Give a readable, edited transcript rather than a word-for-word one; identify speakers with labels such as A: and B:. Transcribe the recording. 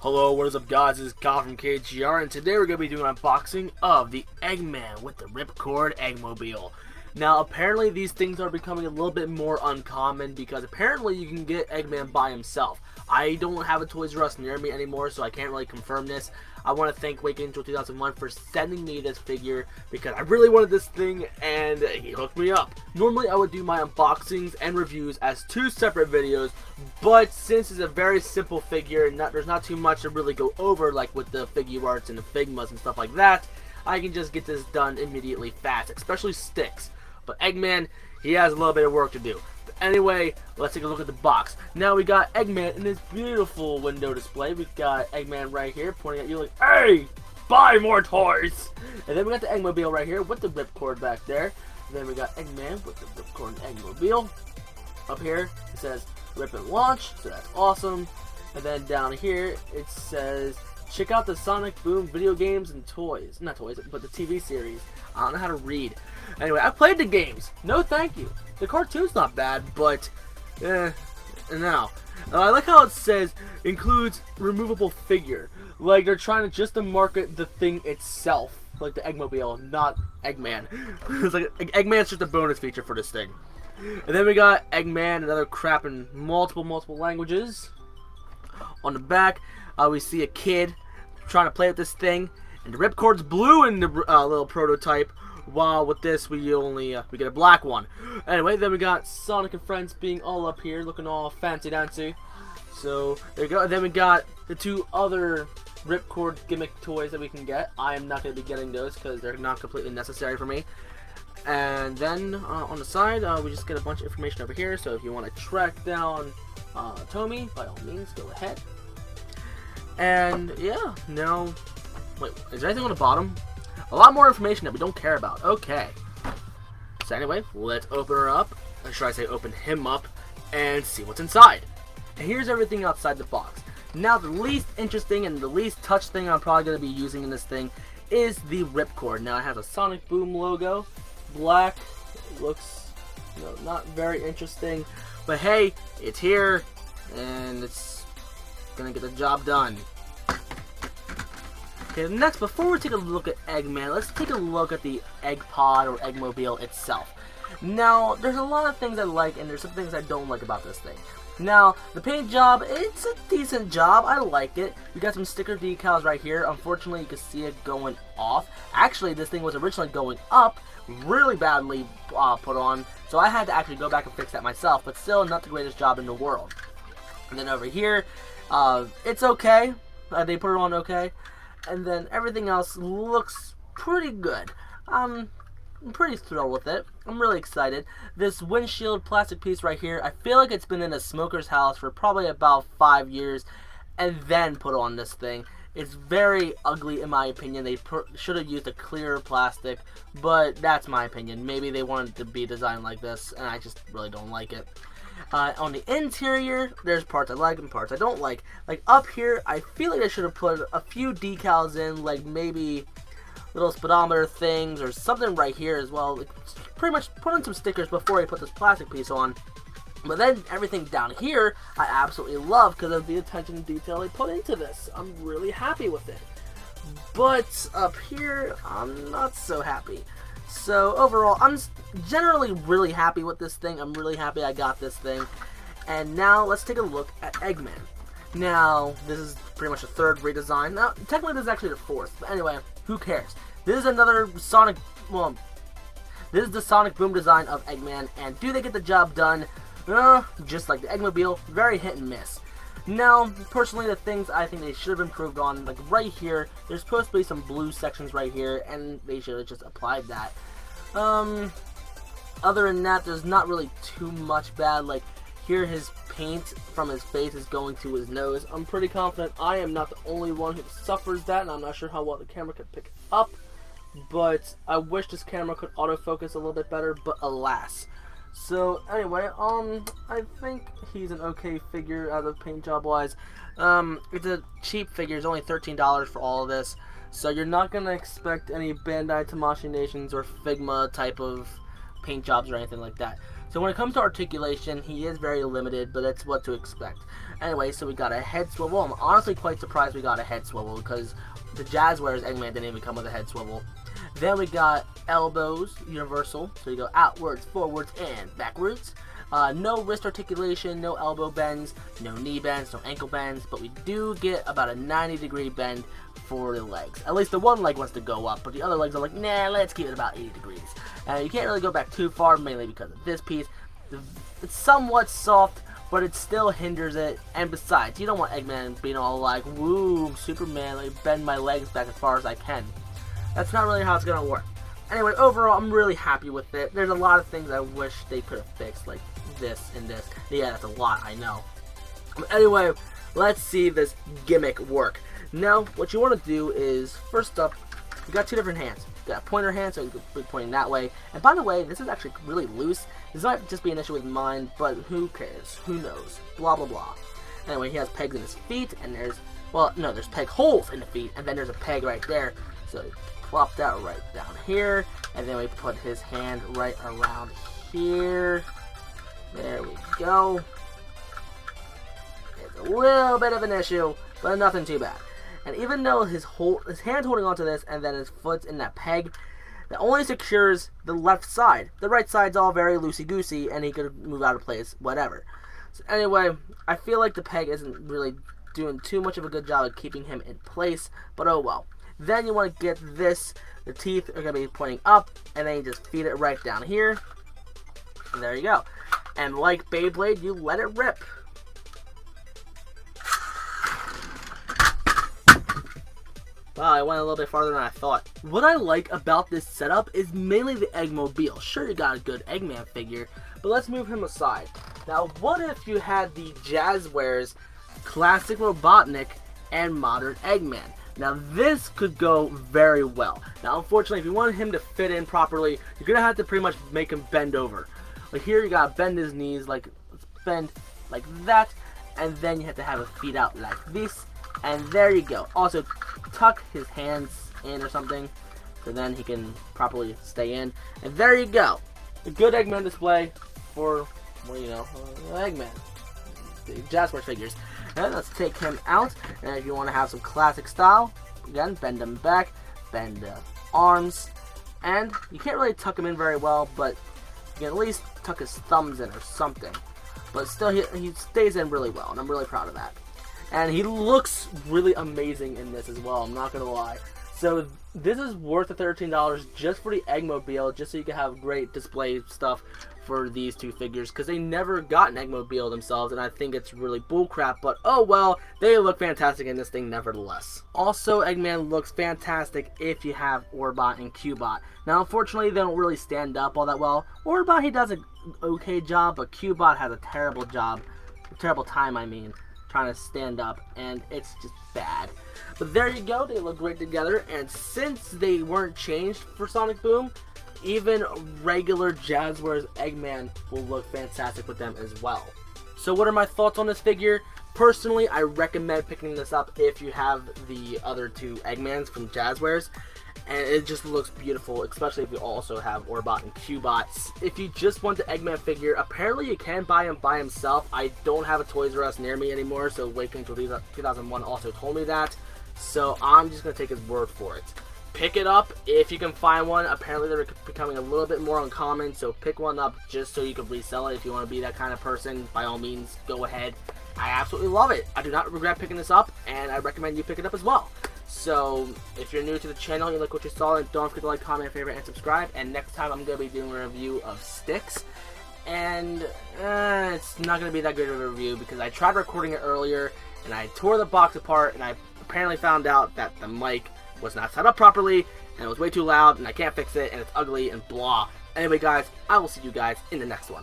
A: Hello, what is up guys, this is Kyle from KGR, and today we're going to be doing an unboxing of the Eggman with the Ripcord Eggmobile. Now apparently these things are becoming a little bit more uncommon because apparently you can get Eggman by himself. I don't have a Toys R Us near me anymore, so I can't really confirm this. I want to thank Wake Angel 2001 for sending me this figure because I really wanted this thing and he hooked me up. Normally I would do my unboxings and reviews as two separate videos, but since it's a very simple figure and there's not too much to really go over like with the figure arts and the Figmas and stuff like that, I can just get this done immediately fast, especially sticks. But Eggman, he has a little bit of work to do. But anyway, let's take a look at the box. Now we got Eggman in this beautiful window display. We've got Eggman right here pointing at you like, hey, buy more toys! And then we got the Eggmobile right here with the Ripcord back there. And then we got Eggman with the Ripcord Eggmobile. Up here, it says Rip and Launch, so that's awesome. And then down here, it says, check out the Sonic Boom video games and toys. Not toys, but the TV series. I don't know how to read. Anyway, I played the games. No thank you. The cartoon's not bad, but no. I like how it says includes removable figure. Like they're trying to market the thing itself, like the Eggmobile, not Eggman. It's like Eggman's just a bonus feature for this thing. And then we got Eggman and other crap in multiple languages. On the back, we see a kid trying to play with this thing, and the Ripcord's blue in the little prototype. While with this we get a black one. Anyway, then we got Sonic and Friends being all up here, looking all fancy dancy. So there you go. And then we got the two other Ripcord gimmick toys that we can get. I am not going to be getting those because they're not completely necessary for me. And then on the side, we just get a bunch of information over here. So if you want to track down Tomy, by all means, go ahead. And yeah, now, wait, is there anything on the bottom? A lot more information that we don't care about. Okay. So anyway, let's open her up. Or should I say open him up and see what's inside. And here's everything outside the box. Now the least interesting and the least touch thing I'm probably going to be using in this thing is the Ripcord. Now it has a Sonic Boom logo. Black. It looks, not very interesting. But hey, it's here. And it's going to get the job done. Okay, next, before we take a look at Eggman, let's take a look at the Egg Pod or Eggmobile itself. Now, there's a lot of things I like, and there's some things I don't like about this thing. Now, the paint job, it's a decent job. I like it. We got some sticker decals right here. Unfortunately, you can see it going off. Actually, this thing was originally going up, really badly put on, so I had to actually go back and fix that myself, but still not the greatest job in the world. And then over here, it's okay. They put it on okay. And then everything else looks pretty good. I'm pretty thrilled with it. I'm really excited. This windshield plastic piece right here, I feel like it's been in a smoker's house for probably about 5 years and then put on this thing. It's very ugly in my opinion. They should have used a clearer plastic, but that's my opinion. Maybe they wanted it to be designed like this and I just really don't like it. On the interior, there's parts I like and parts I don't like. Like up here, I feel like I should have put a few decals in, like maybe little speedometer things or something right here as well. Like, pretty much put in some stickers before I put this plastic piece on. But then everything down here, I absolutely love because of the attention to detail they put into this. I'm really happy with it. But up here, I'm not so happy. So overall, I'm generally really happy with this thing. I'm really happy I got this thing. And now let's take a look at Eggman. Now, this is pretty much the third redesign. Now, technically this is actually the fourth. But anyway, who cares? This is another Sonic, well, this is the Sonic Boom design of Eggman. And do they get the job done? Just like the Eggmobile, very hit and miss. Now, personally, the things I think they should have improved on, like right here, there's supposed to be some blue sections right here, and they should have just applied that. Other than that, there's not really too much bad. Like, here his paint from his face is going to his nose. I'm pretty confident I am not the only one who suffers that, and I'm not sure how well the camera could pick it up. But I wish this camera could autofocus a little bit better, but alas. So anyway, I think he's an okay figure out of paint job wise. It's a cheap figure. It's only $13 for all of this. So you're not gonna expect any Bandai Tamashii Nations or Figma type of paint jobs or anything like that. So when it comes to articulation, he is very limited, but that's what to expect. Anyway, so we got a head swivel. I'm honestly quite surprised we got a head swivel because the Jazzwares Eggman didn't even come with a head swivel. Then we got elbows, universal, so you go outwards, forwards, and backwards. No wrist articulation, no elbow bends, no knee bends, no ankle bends, but we do get about a 90-degree bend for the legs. At least the one leg wants to go up, but the other legs are like, nah, let's keep it about 80 degrees. You can't really go back too far, mainly because of this piece. It's somewhat soft, but it still hinders it, and besides, you don't want Eggman being all like, woo, Superman, like bend my legs back as far as I can. That's not really how it's gonna work. Anyway, overall, I'm really happy with it. There's a lot of things I wish they could have fixed, like this and this. Yeah, that's a lot, I know. Anyway, let's see this gimmick work. Now, what you want to do is, first up, you got two different hands. You got a pointer hand, so you can be pointing that way. And by the way, this is actually really loose. This might just be an issue with mine, but who cares? Who knows? Blah, blah, blah. Anyway, he has pegs in his feet, and there's, well, no, there's peg holes in the feet, and then there's a peg right there. So you plop that right down here, and then we put his hand right around here. There we go. It's a little bit of an issue, but nothing too bad. And even though his hand's holding onto this and then his foot's in that peg, that only secures the left side. The right side's all very loosey-goosey, and he could move out of place, whatever. So anyway, I feel like the peg isn't really doing too much of a good job of keeping him in place, but oh well. Then you want to get this, the teeth are going to be pointing up, and then you just feed it right down here. And there you go. And like Beyblade, you let it rip. Wow, I went a little bit farther than I thought. What I like about this setup is mainly the Eggmobile. Sure, you got a good Eggman figure, but let's move him aside. Now, what if you had the Jazzwares Classic Robotnik and Modern Eggman? Now, this could go very well. Now, unfortunately, if you want him to fit in properly, you're going to have to pretty much make him bend over. Like here, you got to bend his knees, like bend like that, and then you have to have his feet out like this, and there you go. Also, tuck his hands in or something, so then he can properly stay in, and there you go. A good Eggman display for, well, you know, Eggman. The Jazzwares figures. And let's take him out, and if you want to have some classic style, again, bend him back, bend the arms, and you can't really tuck him in very well, but you can at least tuck his thumbs in or something. But still, he stays in really well, and I'm really proud of that. And he looks really amazing in this as well, I'm not going to lie. So this is worth the $13 just for the Eggmobile, just so you can have great display stuff for these two figures, because they never got an Eggmobile themselves, and I think it's really bullcrap, but oh well, they look fantastic in this thing nevertheless. Also, Eggman looks fantastic if you have Orbot and Cubot. Now, unfortunately, they don't really stand up all that well. Orbot, he does an okay job, but Cubot has a terrible time, I mean, trying to stand up, and it's just bad. But there you go, they look great together, and since they weren't changed for Sonic Boom, even regular Jazzwares Eggman will look fantastic with them as well. So what are my thoughts on this figure? Personally, I recommend picking this up if you have the other two Eggmans from Jazzwares. And it just looks beautiful, especially if you also have Orbot and Cubot. If you just want the Eggman figure, apparently you can buy him by himself. I don't have a Toys R Us near me anymore, so Waiting Until 2001 also told me that. So I'm just going to take his word for it. Pick it up if you can find one. Apparently they're becoming a little bit more uncommon, so pick one up just so you can resell it. If you want to be that kind of person, by all means, go ahead. I absolutely love it. I do not regret picking this up, and I recommend you pick it up as well. So, if you're new to the channel, you like what you saw, and don't forget to like, comment, favorite, and subscribe. And next time I'm going to be doing a review of Sticks. And it's not going to be that great of a review because I tried recording it earlier, and I tore the box apart, and I apparently found out that the mic was not set up properly, and it was way too loud, and I can't fix it, and it's ugly, and blah. Anyway, guys, I will see you guys in the next one.